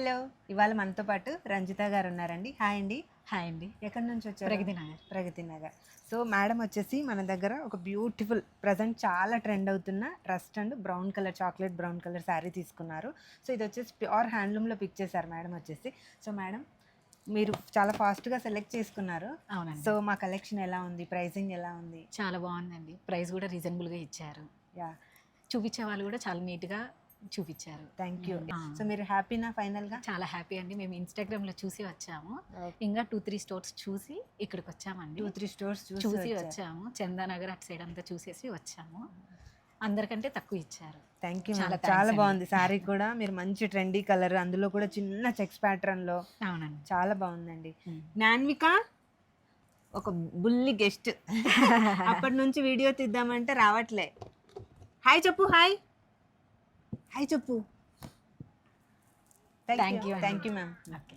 Hello, ఇవాళ మనతో పాటు రంజిత గారు ఉన్నారండి. హాయ్ అండి. హాయ్ అండి. ఎక్కడి నుంచి వచ్చారు? ప్రగతి నగర్. ప్రగతి నగర్. సో మేడం వచ్చేసి మన దగ్గర ఒక బ్యూటిఫుల్ ప్రజెంట్ చాలా ట్రెండ్ అవుతున్న rust and brown colour, chocolate brown colour sari తీసుకున్నారు. సో ఇది వచ్చేసి ప్యూర్ హ్యాండ్లూమ్లో పిక్ చేశారు మేడం వచ్చేసి. సో మేడం మీరు చాలా ఫాస్ట్గా సెలెక్ట్ చేసుకున్నారు. అవునండి. సో మా కలెక్షన్ ఎలా ఉంది, ప్రైసింగ్ ఎలా ఉంది? చాలా బాగుందండి. ప్రైస్ కూడా రీజనబుల్గా ఇచ్చారు. యా, చూపించే వాళ్ళు కూడా చాలా నీట్గా చూపించారు. Thank you. సో మీరు హ్యాపీనా ఫైనల్గా? చాలా హ్యాపీ అండి. మేము ఇన్స్టాగ్రామ్లో చూసి వచ్చాము. ఇంకా 2-3 స్టోర్స్ చూసి ఇక్కడికి వచ్చామండి. 2-3 స్టోర్స్ చూసి వచ్చాము. చందానగర్ అటు సైడ్ అంతా చూసేసి వచ్చాము. అందరికంటే తక్కువ ఇచ్చారు. Thank you. చాలా చాలా thanks బాగుంది శారీ కూడా. మీరు మంచి ట్రెండీ కలర్, అందులో కూడా చిన్న చెక్స్ ప్యాటర్న్లో అవునండి. చాలా బాగుందండి. నాన్విక ఒక బుల్లి గెస్ట్. అప్పటి నుంచి వీడియో తీద్దామంటే రావట్లే. హాయ్ చెప్పు, హాయ్ హాయ్ చెప్పు. Thank you thank you ma'am. Okay.